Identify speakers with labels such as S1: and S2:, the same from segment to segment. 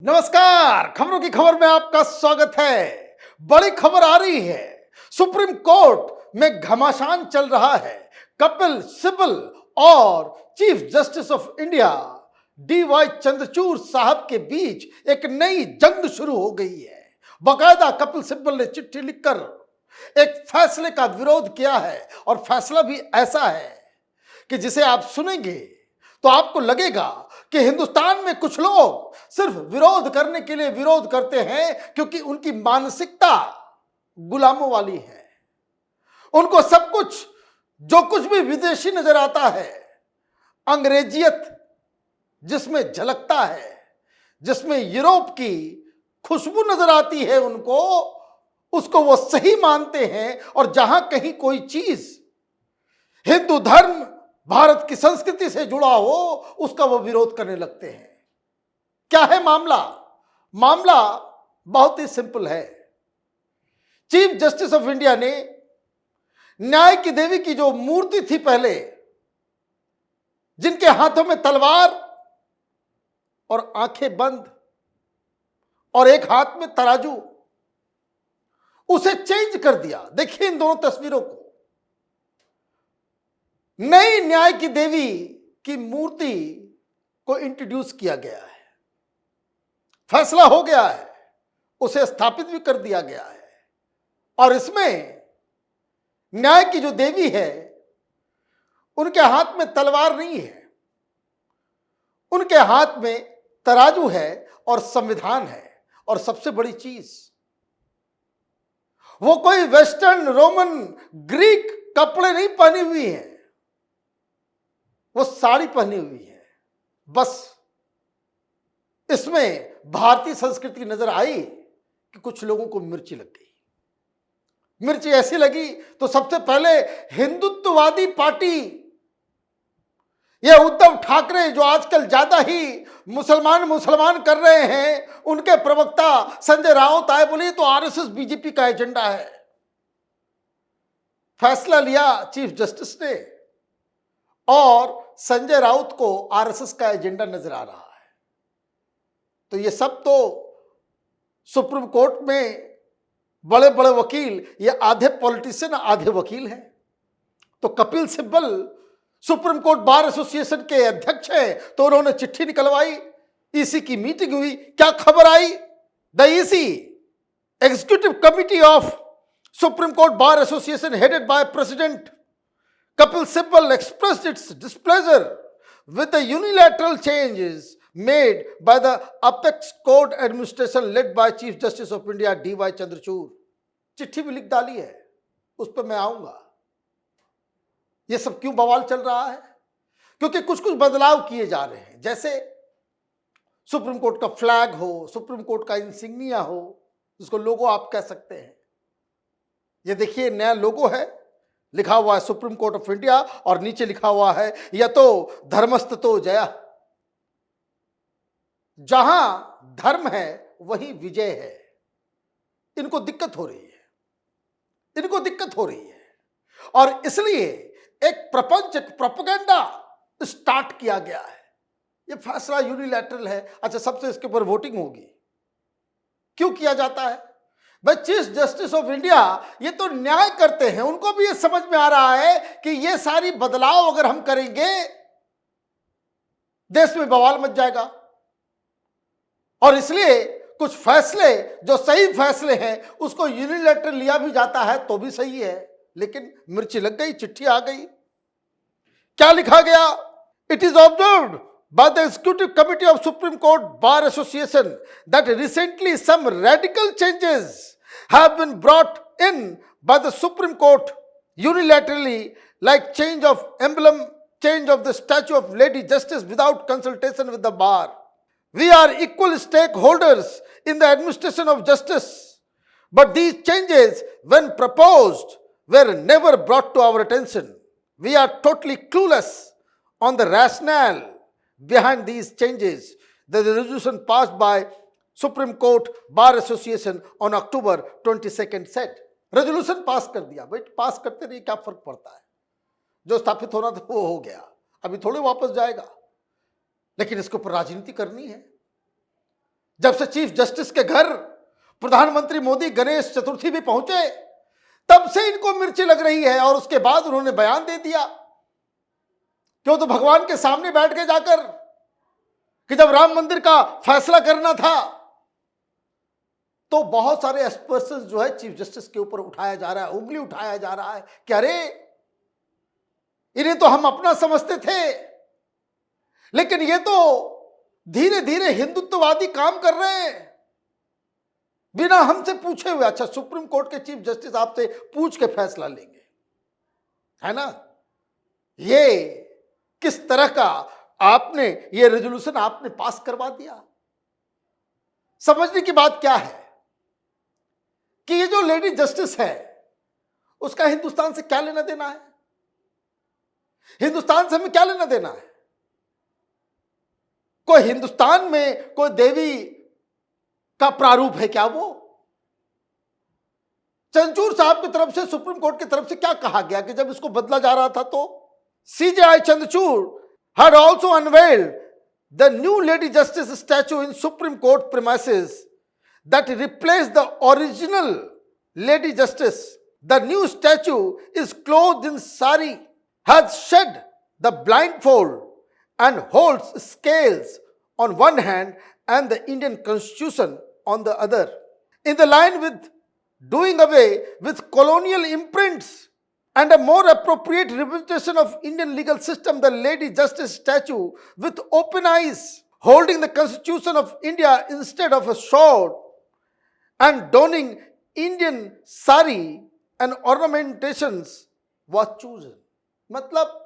S1: नमस्कार, खबरों की खबर में आपका स्वागत है। बड़ी खबर आ रही है। सुप्रीम कोर्ट में घमासान चल रहा है। कपिल सिब्बल और chief justice of India DY Chandrachud साहब के बीच एक नई जंग शुरू हो गई है। बाकायदा कपिल सिब्बल ने चिट्ठी लिखकर एक फैसले का विरोध किया है और फैसला भी ऐसा है कि जिसे आप सुनेंगे तो आपको लगेगा कि हिंदुस्तान में कुछ लोग सिर्फ विरोध करने के लिए विरोध करते हैं क्योंकि उनकी मानसिकता गुलामों वाली है। उनको सब कुछ जो कुछ भी विदेशी नजर आता है, अंग्रेजियत जिसमें झलकता है, जिसमें यूरोप की खुशबू नजर आती है, उनको उसको वो सही मानते हैं और जहां कहीं कोई चीज हिंदू धर्म भारत की संस्कृति से जुड़ा हो उसका वो विरोध करने लगते हैं। क्या है मामला? मामला बहुत ही सिंपल है। चीफ जस्टिस ऑफ इंडिया ने न्याय की देवी की जो मूर्ति थी पहले, जिनके हाथों में तलवार और आंखें बंद और एक हाथ में तराजू, उसे चेंज कर दिया। देखिए इन दोनों तस्वीरों को। नई न्याय की देवी की मूर्ति को इंट्रोड्यूस किया गया है, फैसला हो गया है, उसे स्थापित भी कर दिया गया है और इसमें न्याय की जो देवी है उनके हाथ में तलवार नहीं है, उनके हाथ में तराजू है और संविधान है। और सबसे बड़ी चीज, वो कोई वेस्टर्न रोमन ग्रीक कपड़े नहीं पहनी हुई है, वो साड़ी पहनी हुई है। बस इसमें भारतीय संस्कृति नजर आई कि कुछ लोगों को मिर्ची लग गई। मिर्ची ऐसी लगी तो सबसे पहले हिंदुत्ववादी पार्टी, ये उद्धव ठाकरे जो आजकल ज्यादा ही मुसलमान कर रहे हैं, उनके प्रवक्ता संजय राउत आए, बोले तो आरएसएस बीजेपी का एजेंडा है। फैसला लिया चीफ जस्टिस ने और संजय राउत को आरएसएस का एजेंडा नजर आ रहा है। तो ये सब तो सुप्रीम कोर्ट में बड़े बड़े वकील, ये आधे पॉलिटिशियन आधे वकील हैं। तो Kapil Sibal supreme Court Bar association के अध्यक्ष हैं, तो उन्होंने चिट्ठी निकलवाई। ईसी की मीटिंग हुई, क्या खबर आई? The EC executive committee of Supreme Court Bar Association headed by president Kapil Sibbal expressed its displeasure with the unilateral changes made by the Apex Court Administration led by Chief Justice of India DY Chandrachud. चिट्ठी भी लिख डाली है, उस पर मैं आऊंगा। ये सब क्यों बवाल चल रहा है? क्योंकि कुछ कुछ बदलाव किए जा रहे हैं। जैसे सुप्रीम कोर्ट का फ्लैग हो, सुप्रीम कोर्ट का इंसिग्निया हो, जिसको लोगो आप कह सकते हैं। ये देखिए नया लोगो है, लिखा हुआ है सुप्रीम कोर्ट ऑफ इंडिया और नीचे लिखा हुआ है यतो धर्मस्ततो जया। जहां धर्म है वहीं विजय है। इनको दिक्कत हो रही है, इनको दिक्कत हो रही है और इसलिए एक प्रपंच, एक प्रोपेगेंडा स्टार्ट किया गया है। यह फैसला यूनिलैटरल है। अच्छा, सबसे इसके ऊपर वोटिंग होगी। क्यों किया जाता है भाई? चीफ जस्टिस ऑफ इंडिया ये तो न्याय करते हैं, उनको भी ये समझ में आ रहा है कि ये सारी बदलाव अगर हम करेंगे देश में बवाल मच जाएगा और इसलिए कुछ फैसले जो सही फैसले हैं उसको यूनिलैटरल लिया भी जाता है तो भी सही है। लेकिन मिर्ची लग गई, चिट्ठी आ गई। क्या लिखा गया? It is observed by the Executive Committee of Supreme Court Bar Association that recently some radical changes have been brought in by the Supreme Court unilaterally, like change of emblem, change of the statue of Lady Justice without consultation with the bar. We are equal stakeholders in the administration of justice, but these changes, when proposed, were never brought to our attention. We are totally clueless on the rationale behind these changes. The resolution passed by Supreme Court Bar Association on October 22nd said. Resolution pass कर दिया। भाई पास करते नहीं, क्या फर्क पड़ता है? जो स्थापित होना था वो हो गया, अभी थोड़े वापस जाएगा। लेकिन इसके ऊपर राजनीति करनी है। जब से चीफ जस्टिस के घर प्रधानमंत्री मोदी गणेश चतुर्थी भी पहुंचे, तब से इनको मिर्ची लग रही है। और उसके बाद उन्होंने बयान दे दिया, क्यों तो भगवान के सामने बैठ के जाकर कि जब राम मंदिर का फैसला करना था तो बहुत सारे एस्पर्शंस जो है चीफ जस्टिस के ऊपर उठाया जा रहा है, उंगली उठाया जा रहा है कि अरे इन्हें तो हम अपना समझते थे, लेकिन ये तो धीरे धीरे हिंदुत्ववादी काम कर रहे हैं बिना हमसे पूछे हुए। अच्छा, सुप्रीम कोर्ट के चीफ जस्टिस आपसे पूछ के फैसला लेंगे, है ना? ये किस तरह का आपने ये रेजोल्यूशन आपने पास करवा दिया। समझने की बात क्या है कि ये जो लेडी जस्टिस है उसका हिंदुस्तान से क्या लेना देना है? हिंदुस्तान से हमें क्या लेना देना है? कोई हिंदुस्तान में कोई देवी का प्रारूप है क्या? वो चंद्रचूड़ साहब की तरफ से सुप्रीम कोर्ट की तरफ से क्या कहा गया कि जब इसको बदला जा रहा था तो CJI Chandrachud had also unveiled the new Lady Justice statue in Supreme Court premises that replaced the original Lady Justice. The new statue is clothed in sari, has shed the blindfold and holds scales on one hand and the Indian Constitution on the other. In the line with doing away with colonial imprints and a more appropriate representation of Indian legal system, the Lady Justice statue with open eyes, holding the Constitution of India instead of a sword and donning Indian sari and ornamentations was chosen. मतलब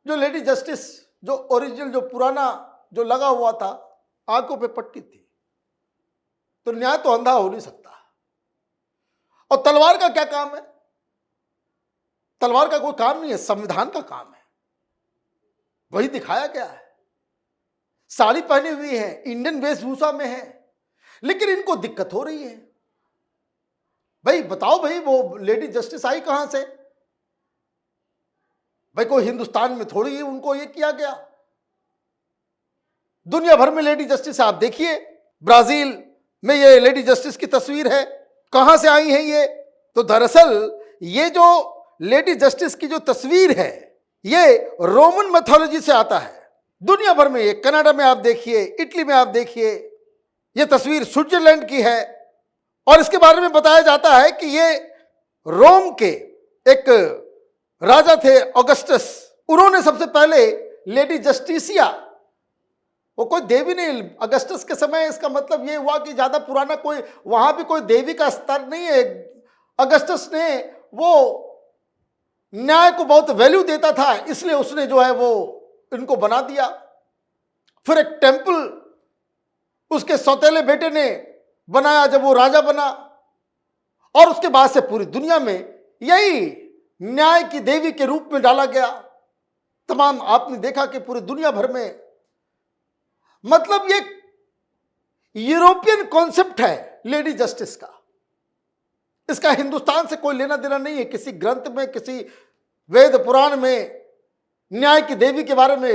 S1: जो lady justice, जो original, जो पुराना जो लगा हुआ था, आंखों पे पट्टी थी, तो न्याय तो अंधा हो नहीं सकता। और तलवार का क्या काम है? तलवार का कोई काम नहीं है, संविधान का काम है। वही दिखाया गया है। साड़ी पहनी हुई है, इंडियन वेशभूषा में है, लेकिन इनको दिक्कत हो रही है। भाई बताओ भाई, वो लेडी जस्टिस आई कहां से? भाई कोई हिंदुस्तान में थोड़ी ही उनको ये किया गया। दुनिया भर में लेडी जस्टिस आप देखिए, ब्राजील में ये लेडी जस्टिस की तस्वीर है। कहां से आई है ये? तो दरअसल ये जो लेडी जस्टिस की जो तस्वीर है ये रोमन मैथोलॉजी से आता है। दुनिया भर में ये, कनाडा में आप देखिए, इटली में आप देखिए, ये तस्वीर स्विट्जरलैंड की है। और इसके बारे में बताया जाता है कि ये रोम के एक राजा थे ऑगस्टस, उन्होंने सबसे पहले लेडी जस्टिसिया, वो कोई देवी नहीं, अगस्टस के समय, इसका मतलब ये हुआ कि ज्यादा पुराना कोई वहां भी कोई देवी का स्तर नहीं है। अगस्टस ने वो न्याय को बहुत वैल्यू देता था, इसलिए उसने जो है वो इनको बना दिया। फिर एक टेंपल उसके सौतेले बेटे ने बनाया जब वो राजा बना, और उसके बाद से पूरी दुनिया में यही न्याय की देवी के रूप में डाला गया। तमाम आपने देखा कि पूरी दुनिया भर में, मतलब ये यूरोपियन कॉन्सेप्ट है लेडी जस्टिस का। इसका हिंदुस्तान से कोई लेना देना नहीं है। किसी ग्रंथ में, किसी वेद पुराण में न्याय की देवी के बारे में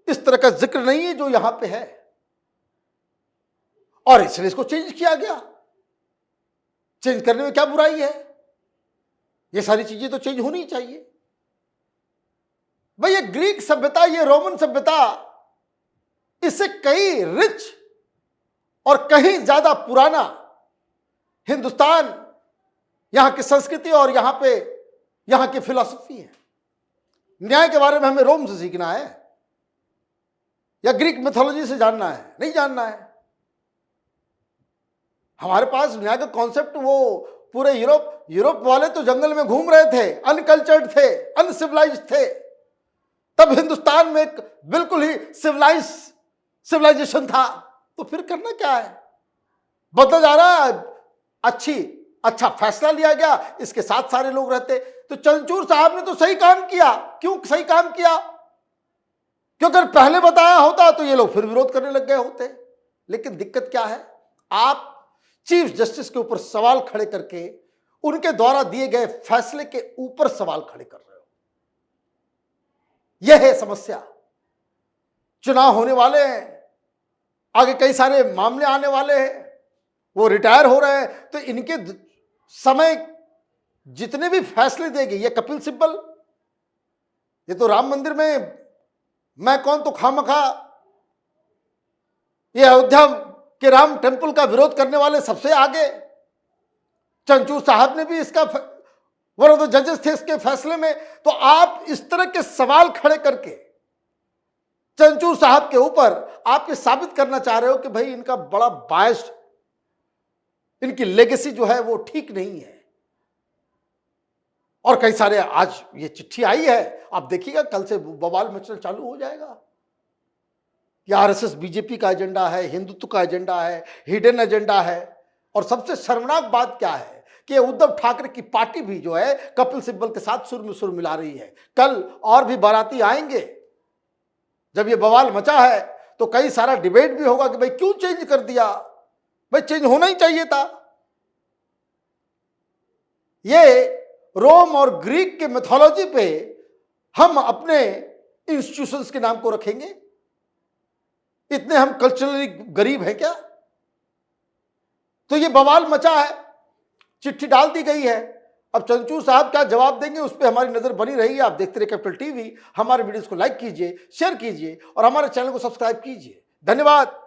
S1: इस तरह का जिक्र नहीं है जो यहां पे है, और इसलिए इसको चेंज किया गया। चेंज करने में क्या बुराई है? ये सारी चीजें तो चेंज होनी चाहिए। भाई ये ग्रीक सभ्यता, ये रोमन सभ्यता, इससे कई रिच और कहीं ज्यादा पुराना हिंदुस्तान, यहां की संस्कृति और यहां की फिलॉसफी है। न्याय के बारे में हमें रोम से सीखना है या ग्रीक मिथोलॉजी से जानना है? नहीं जानना है। हमारे पास न्याय का कॉन्सेप्ट, वो पूरे यूरोप वाले तो जंगल में घूम रहे थे, अनकल्चर्ड थे, अनसिविलाइज्ड थे। तब हिंदुस्तान में एक बिल्कुल ही सिविलाइजेशन था। तो फिर करना क्या है? बदला जा रहा है। अच्छा फैसला लिया गया, इसके साथ सारे लोग रहते। तो चंद्रचूड़ साहब ने तो सही काम किया। क्यों सही काम किया? क्योंकि अगर पहले बताया होता तो ये लोग फिर विरोध करने लग गए होते। लेकिन दिक्कत क्या है? आप चीफ जस्टिस के ऊपर सवाल खड़े करके उनके द्वारा दिए गए फैसले के ऊपर सवाल खड़े कर रहे हो। यह है समस्या। चुनाव होने वाले हैं, आगे कई सारे मामले आने वाले हैं, वो रिटायर हो रहे हैं, तो इनके समय जितने भी फैसले देगी ये कपिल सिब्बल, ये तो राम मंदिर में मैं कौन तो खामखा, ये अयोध्या के राम टेम्पल का विरोध करने वाले सबसे आगे। चंचूर साहब ने भी इसका वन ऑफ द जजेस थे इसके फैसले में। तो आप इस तरह के सवाल खड़े करके चंचूर साहब के ऊपर आप ये साबित करना चाह रहे हो कि भाई इनका बड़ा बायस्ड, इनकी लेगेसी जो है वो ठीक नहीं है। और कई सारे आज ये चिट्ठी आई है, आप देखिएगा कल से बवाल मचना चालू हो जाएगा कि आरएसएस बीजेपी का एजेंडा है, हिंदुत्व का एजेंडा है, हिडन एजेंडा है। और सबसे शर्मनाक बात क्या है कि उद्धव ठाकरे की पार्टी भी जो है कपिल सिब्बल के साथ सुर में सुर मिला रही है। कल और भी बाराती आएंगे, जब ये बवाल मचा है तो कई सारा डिबेट भी होगा कि भाई क्यों चेंज कर दिया, भाई चेंज होना ही चाहिए था। ये रोम और ग्रीक के मिथोलॉजी पे हम अपने इंस्टीट्यूशंस के नाम को रखेंगे? इतने हम कल्चरली गरीब हैं क्या? तो ये बवाल मचा है, चिट्ठी डाल दी गई है। अब चंचूर साहब क्या जवाब देंगे उस पर हमारी नजर बनी रही है। आप देखते रहिए कैपिटल टीवी। हमारे वीडियोस को लाइक कीजिए, शेयर कीजिए और हमारे चैनल को सब्सक्राइब कीजिए। धन्यवाद।